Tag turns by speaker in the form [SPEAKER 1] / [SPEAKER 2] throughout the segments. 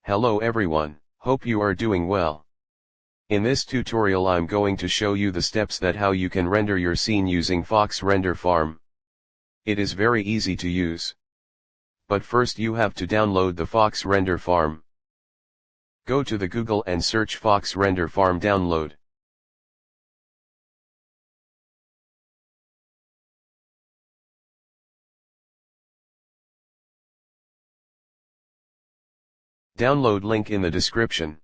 [SPEAKER 1] Hello everyone, hope you are doing well. In this tutorial I'm going to show you the steps that how you can render your scene using Fox Render Farm. It is very easy to use. But first you have to download the Fox Render Farm. Go to the Google and search Fox Render Farm download. Download link in the description.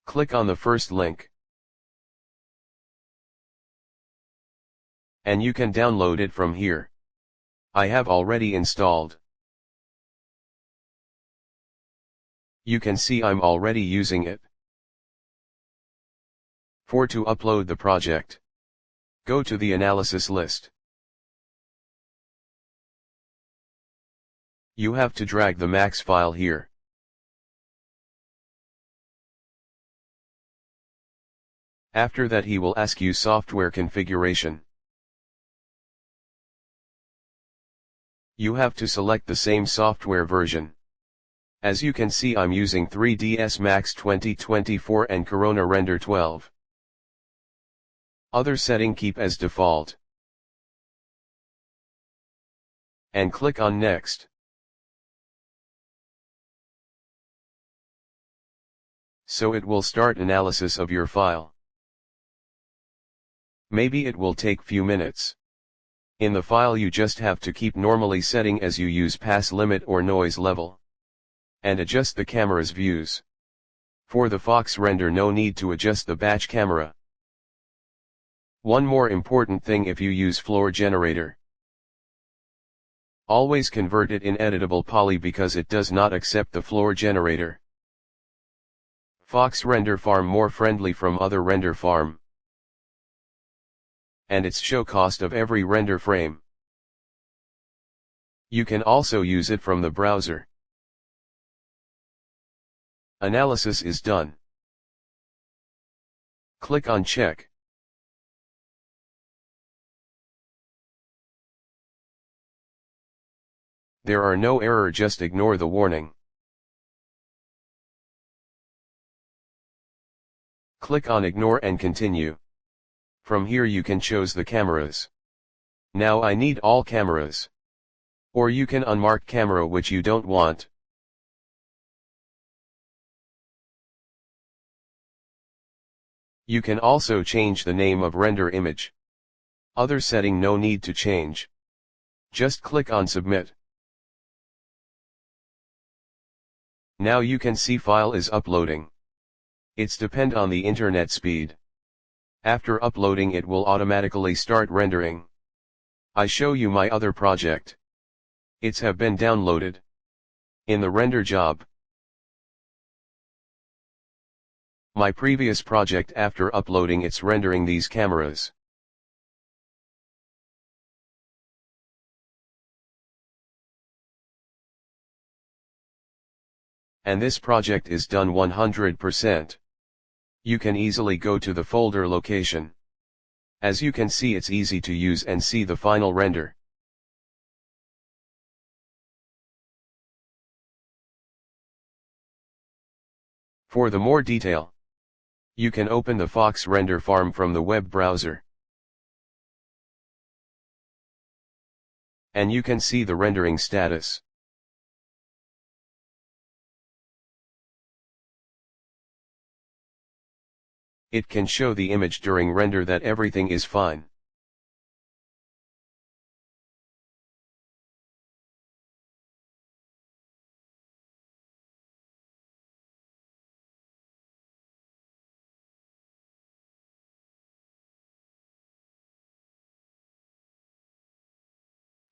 [SPEAKER 1] Click on the first link. And you can download it from here. I have already installed. You can see I'm already using it. To upload the project, go to the analysis list. You have to drag the max file here. After that he will ask you software configuration. You have to select the same software version. As you can see I'm using 3ds Max 2024 and Corona Render 12. Other setting keep as default. And click on Next. So it will start analysis of your file. Maybe it will take few minutes. In the file you just have to keep normally setting as you use pass limit or noise level. And adjust the camera's views. For the Fox render no need to adjust the batch camera. One more important thing if you use floor generator. Always convert it in editable poly because it does not accept the floor generator. Fox Render Farm more friendly from other render farm. And its show cost of every render frame. You can also use it from the browser. Analysis is done. Click on Check. There are no error, just ignore the warning. Click on Ignore and continue. From here you can choose the cameras. Now I need all cameras. Or you can unmark camera which you don't want. You can also change the name of render image. Other setting no need to change. Just click on Submit. Now you can see file is uploading. It's depend on the internet speed. After uploading it will automatically start rendering. I show you my other project. It's have been downloaded. In the render job. My previous project after uploading it's rendering these cameras. And this project is done 100%. You can easily go to the folder location. As you can see it's easy to use and see the final render. For the more detail, you can open the Fox Render Farm from the web browser. And you can see the rendering status. It can show the image during render that everything is fine.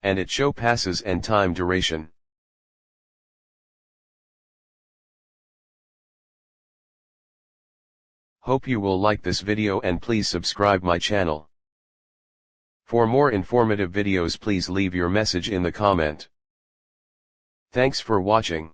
[SPEAKER 1] And it show passes and time duration. Hope you will like this video and please subscribe my channel. For more informative videos please leave your message in the comment. Thanks for watching.